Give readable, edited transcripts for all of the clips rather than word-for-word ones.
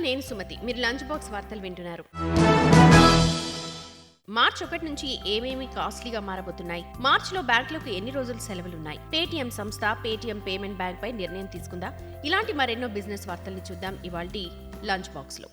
నేను సుమతి. మీరు lunch box వార్తలు వింటున్నారు. మార్చ్ 1 నుంచి ఏమేమి కాస్ట్లీగా మారబోతున్నాయి? మార్చిలో బ్యాంకులకు ఎన్ని రోజులు సెలవులున్నాయి? పేటీఎం సంస్థ పేటీఎం పేమెంట్ బ్యాంక్ పై నిర్ణయం తీసుకుందా? ఇలాంటి మరెన్నో బిజినెస్ వార్తల్ని చూద్దాం ఇవాల్టి లంచ్ బాక్స్ లో.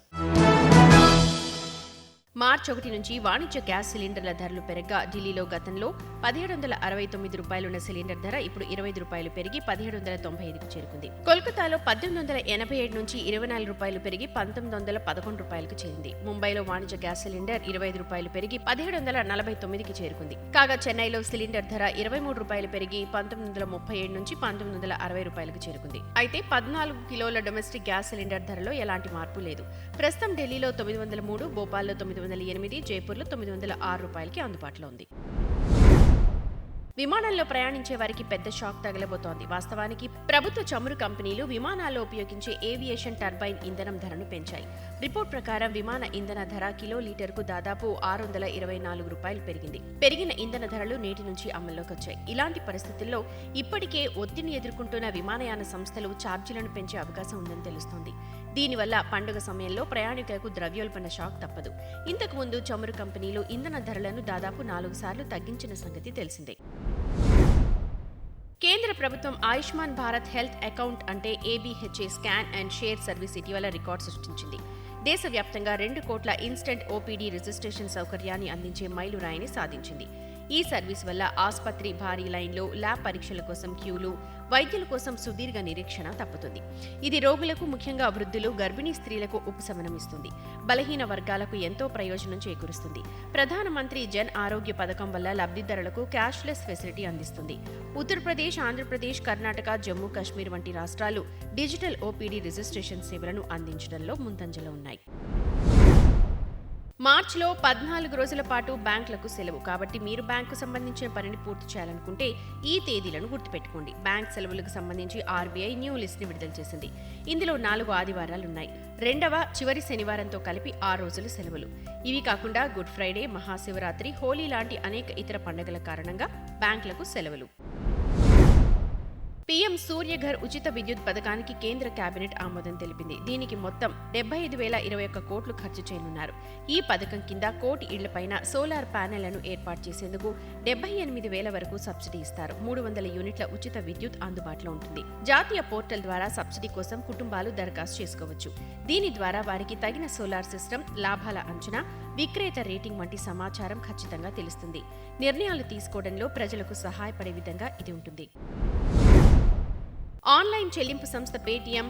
మార్చ్ 1 నుంచి వాణిజ్య గ్యాస్ సిలిండర్ల ధరలు పెరగ్గా ఢిల్లీలో గతంలో 1769 రూపాయలున్న సిలిండర్ ధర ఇప్పుడు 25 రూపాయలు పెరిగి 1795కు చేరుకుంది. కోల్కతాలో 1887 నుంచి 24 రూపాయలు పెరిగి 1911 రూపాయలకు చేరింది. ముంబైలో వాణిజ్య గ్యాస్ సిలిండర్ 25 రూపాయలు పెరిగి 1749కి చేరుకుంది. కాగా చెన్నైలో సిలిండర్ ధర 23 రూపాయలు పెరిగి 1937 నుంచి 1960 రూపాయలకు చేరుకుంది. అయితే 14 కిలోల డొమెస్టిక్ గ్యాస్ సిలిండర్ ధరలో ఎలాంటి మార్పు లేదు. ప్రస్తుతం ఢిల్లీలో 903, భోపాల్లో 908, జైపూర్లో 906 రూపాయలకి అందుబాటులో ఉంది. విమానంలో ప్రయాణించే వారికి పెద్ద షాక్ తగలబోతోంది. వాస్తవానికి ప్రభుత్వ చమురు కంపెనీలు విమానాల్లో ఉపయోగించే ఏవియేషన్ టర్బైన్ ఇంధనం ధరను పెంచాయి. రిపోర్ట్ ప్రకారం విమాన ఇంధన ధర కిలో లీటర్కు దాదాపు 624 రూపాయలు పెరిగింది. పెరిగిన ఇంధన ధరలు నేటి నుంచి అమల్లోకి వచ్చాయి. ఇలాంటి పరిస్థితుల్లో ఇప్పటికే ఒత్తిడిని ఎదుర్కొంటున్న విమానయాన సంస్థలు ఛార్జీలను పెంచే అవకాశం ఉందని తెలుస్తోంది. దీనివల్ల పండుగ సమయంలో ప్రయాణికులకు ద్రవ్యోల్బణ షాక్ తప్పదు. ఇంతకు ముందు చమురు కంపెనీలు ఇంధన ధరలను దాదాపు 4 సార్లు తగ్గించిన సంగతి తెలిసిందే. కేంద్ర ప్రభుత్వం ఆయుష్మాన్ భారత్ హెల్త్ అకౌంట్ అంటే ABHA scan and share service ఇటీవల రికార్డు సృష్టించింది. దేశవ్యాప్తంగా 2 కోట్ల ఇన్స్టెంట్ ఓపీడీ రిజిస్ట్రేషన్ సౌకర్యాన్ని అందించే మైలురాయిని సాధించింది. ఈ సర్వీస్ వల్ల ఆసుపత్రి భారీ లైన్లో, ల్యాబ్ పరీక్షల కోసం క్యూలు, వైద్యుల కోసం సుదీర్ఘ నిరీక్షణ తప్పుతుంది. ఇది రోగులకు, ముఖ్యంగా వృద్ధులు, గర్భిణీ స్త్రీలకు ఉపశమనమిస్తుంది. బలహీన వర్గాలకు ఎంతో ప్రయోజనం చేకూరుస్తుంది. ప్రధానమంత్రి జన్ ఆరోగ్య పథకం వల్ల లబ్ధిదారులకు క్యాష్లెస్ ఫెసిలిటీ అందిస్తుంది. ఉత్తరప్రదేశ్, ఆంధ్రప్రదేశ్, కర్ణాటక, జమ్మూ కాశ్మీర్ వంటి రాష్ట్రాలు డిజిటల్ ఓపీడీ రిజిస్ట్రేషన్ సేవలను అందించడంలో ముందంజలో ఉన్నాయి. మార్చిలో 14 రోజుల పాటు బ్యాంకులకు సెలవు. కాబట్టి మీరు బ్యాంకు సంబంధించిన పనిని పూర్తి చేయాలనుకుంటే ఈ తేదీలను గుర్తుపెట్టుకోండి. బ్యాంక్ సెలవులకు సంబంధించి ఆర్బీఐ న్యూ లిస్ట్ ని విడుదల చేసింది. ఇందులో 4 ఆదివారాలున్నాయి. రెండవ, చివరి శనివారంతో కలిపి 6 రోజులు సెలవులు. ఇవి కాకుండా గుడ్ ఫ్రైడే, మహాశివరాత్రి, హోలీ లాంటి అనేక ఇతర పండుగల కారణంగా బ్యాంకులకు సెలవులు. పీఎం సూర్యఘర్ ఉచిత విద్యుత్ పథకానికి కేంద్ర కేబినెట్ ఆమోదం తెలిపింది. దీనికి మొత్తం 75,021 కోట్లు ఖర్చు చేయనున్నారు. ఈ పథకం కింద 1 కోటి ఇళ్లపైన సోలార్ ప్యానెళ్లను ఏర్పాటు చేసేందుకు 78,000 వరకు సబ్సిడీ ఇస్తారు. 300 యూనిట్ల ఉచిత విద్యుత్ అందుబాటులో ఉంటుంది. జాతీయ పోర్టల్ ద్వారా సబ్సిడీ కోసం కుటుంబాలు దరఖాస్తు చేసుకోవచ్చు. దీని ద్వారా వారికి తగిన సోలార్ సిస్టమ్, లాభాల అంచనా, విక్రేత రేటింగ్ వంటి సమాచారం ఖచ్చితంగా తెలుస్తుంది. నిర్ణయాలు తీసుకోవడంలో ప్రజలకు సహాయపడే విధంగా ఇది ఉంటుంది. ఆన్లైన్ చెల్లింపు సంస్థ పేటీఎం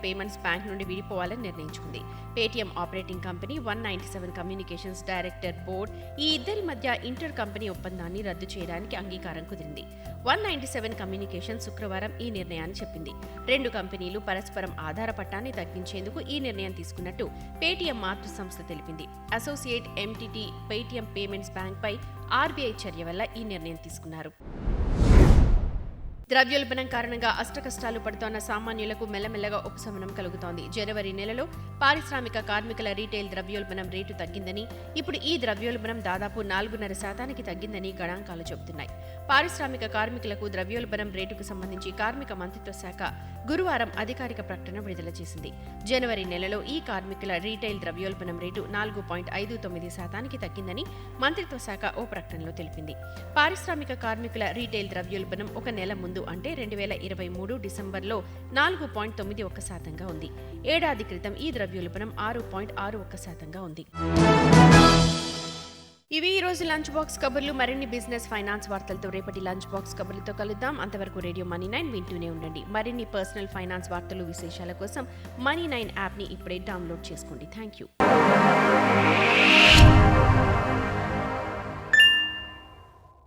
పేమెంట్స్ బ్యాంక్ నుండి విడిపోవాలని నిర్ణయించుకుంది. Paytm operating company 197 communications director board ఈ ఇద్దరి మధ్య ఇంటర్ కంపెనీ ఒప్పందాన్ని రద్దు చేయడానికి అంగీకారం కుదిరింది. 197 కమ్యూనికేషన్ శుక్రవారం ఈ నిర్ణయాన్ని చెప్పింది. 2 కంపెనీలు పరస్పరం ఆధార పట్టాన్ని తగ్గించేందుకు ఈ నిర్ణయం తీసుకున్నట్టు పేటీఎం మాతృ సంస్థ తెలిపింది. Associate entity Paytm payments bank పై ఆర్బీఐ చర్య వల్ల ఈ నిర్ణయం తీసుకున్నారు. ద్రవ్యోల్బణం కారణంగా అష్టకష్టాలు పడుతోన్న సామాన్యులకు మెల్లమెల్లగా ఉపశమనం కలుగుతోంది. జనవరి నెలలో పారిశ్రామిక కార్మికుల రీటైల్ ద్రవ్యోల్బణం రేటు తగ్గిందని, ఇప్పుడు ఈ ద్రవ్యోల్బణం దాదాపు 4.5% తగ్గిందని గణాంకాలు చెబుతున్నాయి. పారిశ్రామిక కార్మికులకు ద్రవ్యోల్బణం రేటుకు సంబంధించి కార్మిక మంత్రిత్వ శాఖ గురువారం అధికారిక ప్రకటన విడుదల చేసింది. జనవరి నెలలో ఈ కార్మికుల రీటైల్ ద్రవ్యోల్బణం రేటు 4.59% తగ్గిందని మంత్రిత్వ శాఖ ఓ ప్రకటనలో తెలిపింది. పారిశ్రామిక కార్మికుల రీటైల్ ద్రవ్యోల్బణం ఒక నెల ముందు అంటే 2023 డిసెంబర్లో 4.91% ఉంది. ఏడాది క్రితం ఈ ద్రవ్యోల్బణం 6.61% ఉంది. ఇవి ఈ రోజు లంచ్ బాక్స్ కబుర్లు. మరిన్ని బిజినెస్, ఫైనాన్స్ వార్తలతో రేపటి లంచ్ బాక్స్ కబుర్లతో కలుద్దాం. అంతవరకు రేడియో మనీ 9 వింటూనే ఉండండి. మరిన్ని పర్సనల్ ఫైనాన్స్ వార్తలు, విశేషాల కోసం మనీ 9 యాప్ని ఇప్పుడే డౌన్లోడ్ చేసుకోండి. Thank you.